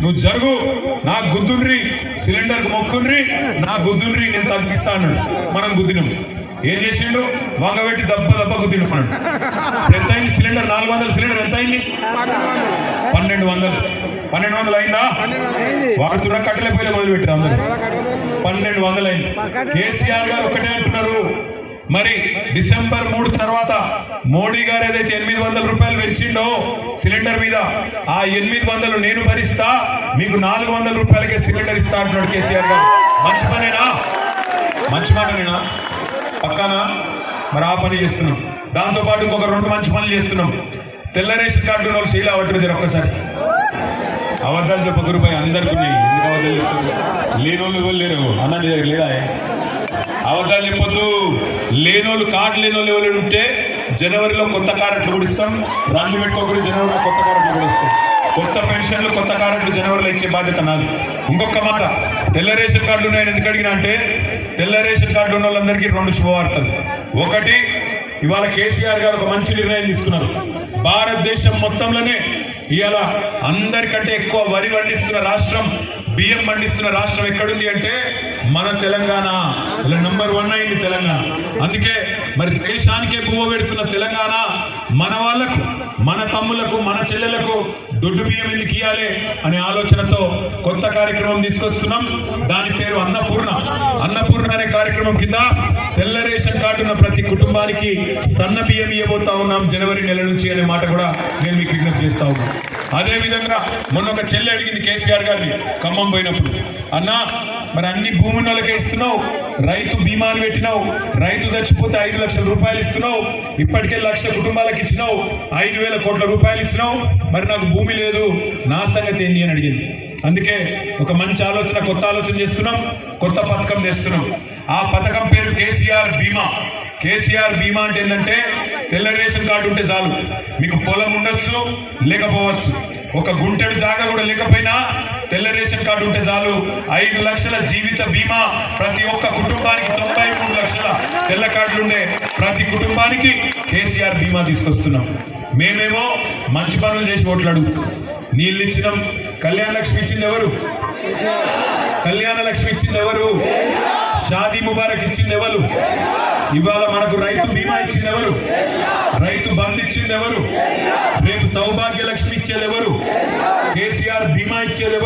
నువ్వు జరుగు, నా గుద్దుర్రి సిలిండర్ మొక్కుర్రి, నా గుద్దుర్రి నేను తగ్గిస్తాను. మనం గుద్దినాం. ఏం చేసిండు? వంగబెట్టి దెబ్బ గుద్దిండు. మనం ఎంత అయింది? సిలిండర్ 400 సిలిండర్ ఎంత అయింది? 1200 అయిందా? వాడుతున్న కట్టలేకపోయినా మొదలు పెట్టారు అందరూ. 1200 అయింది. కేసీఆర్ గారు ఒకటే అంటున్నారు, మరి డిసెంబర్ 3 తర్వాత మోడీ గారు ఏదైతే 800 రూపాయలు పెంచిండో సిలిండర్ మీద, ఆ 800 నేను భరిస్తా, మీకు 400 రూపాయలకే సిలిండర్ ఇస్తా అంటున్నాడు కేసీఆర్ గారు. మంచి పనేనా? మంచి మాటనేనా? పక్కనా మరి ఆ పని చేస్తున్నాం. దాంతోపాటు ఇంకొక 2 మంచి పనులు చేస్తున్నాం. తెల్ల రేషన్ కార్డు వాళ్ళు శైలి అవట్లేదు. ఒక్కసారి అబద్ధాలు చెప్పకరు పోయి అందరికి ఉన్నాయి. లేనోళ్ళు ఎవరు లేరు అన్నది దగ్గర లేదా? అబద్ధాలు చెప్పొద్దు. లేనోళ్ళు కార్డు లేనోళ్ళు ఎవరు ఉంటే జనవరిలో కొత్త కార్డులు కూడా ఇస్తాం. రాజు పెట్టుకోకూడదు. జనవరిలో కొత్త కార్డులు కూడా ఇస్తాం. కొత్త పెన్షన్లు కొత్త కార్డులు జనవరిలో ఇచ్చే బాధ్యత నాది. ఇంకొక మాట, తెల్ల రేషన్ కార్డులు ఉన్నాయని ఎందుకు అడిగినా అంటే, తెల్ల రేషన్ కార్డు ఉన్న వాళ్ళందరికీ 2 శుభవార్తలు. ఒకటి, ఇవాళ కేసీఆర్ గారు ఒక మంచి నిర్ణయం తీసుకున్నారు. భారతదేశం మొత్తంలోనే ఇవాళ అందరికంటే ఎక్కువ వరి పండిస్తున్న రాష్ట్రం, బియ్యం పండిస్తున్న రాష్ట్రం ఎక్కడుంది అంటే మన తెలంగాణ. ఇలా నంబర్ 1 అయింది తెలంగాణ. అందుకే మరి దేశానికే పువ్వు పెడుతున్న తెలంగాణ మన వాళ్లకు, మన తమ్ములకు, మన చెల్లెలకు దొడ్డు బియ్యం ఎందుకు ఇయ్యాలి అనే ఆలోచనతో కొత్త కార్యక్రమం తీసుకొస్తున్నాం. దాని పేరు అన్నపూర్ణ. అన్నపూర్ణ అనే కార్యక్రమం కింద తెల్ల రేషన్ కార్డు ఉన్న ప్రతి కుటుంబానికి సన్న బియ్యం ఇవ్వబోతా ఉన్నాం జనవరి నెల నుంచి అనే మాట కూడా నేను మీకు విజ్ఞప్తి చేస్తా ఉన్నాను. అదే విధంగా మొన్న ఒక చెల్లి అడిగింది కేసీఆర్ గారిని ఖమ్మం పోయినప్పుడు, అన్నా మరి అన్ని భూములకే ఇస్తున్నావు, రైతు బీమాలు పెట్టినావు, రైతు చచ్చిపోతే 5 లక్షల రూపాయలు ఇస్తున్నావు, ఇప్పటికే 1,00,000 కుటుంబాలకు ఇచ్చినావు, 5,000 కోట్ల రూపాయలు ఇచ్చినావు, మరి నాకు భూమి లేదు, నా సంగతి ఏంది అని అడిగింది. అందుకే ఒక మంచి ఆలోచన, కొత్త ఆలోచన చేస్తున్నాం, కొత్త పథకం చేస్తున్నాం. ఆ పథకం పేరు కేసీఆర్ బీమా. కేసీఆర్ బీమా అంటే ఏంటంటే, తెల్ల రేషన్ కార్డు ఉంటే చాలు, మీకు పొలం ఉండొచ్చు లేకపోవచ్చు, ఒక గుంటెడు జాగా కూడా లేకపోయినా తెల్ల రేషన్ కార్డు ఉంటే చాలు, 5 లక్షల జీవిత బీమా ప్రతి ఒక్క కుటుంబానికి, 93 లక్షల తెల్ల కార్డులు ఉండే ప్రతి కుటుంబానికి కేసీఆర్ బీమా తీసుకొస్తున్నాం. మేమేమో మంచి పనులు చేసి ఓట్లు అడుగుతాం. నీళ్ళు ఇచ్చినాం. కళ్యాణ లక్ష్మి ఇచ్చింది ఎవరు? కళ్యాణ లక్ష్మి ఇచ్చింది ఎవరు? షాదీ ముబారక్ ఇచ్చింది ఎవరు? ఇవాళ మనకు రైతు బీమా ఇచ్చింది ఎవరు? రైతు బంధు ఇచ్చింది ఎవరు? రేపు సౌభాగ్య లక్ష్మి ఇచ్చేది ఎవరు? కేసీఆర్ బీమా ఇచ్చేది ఎవరు?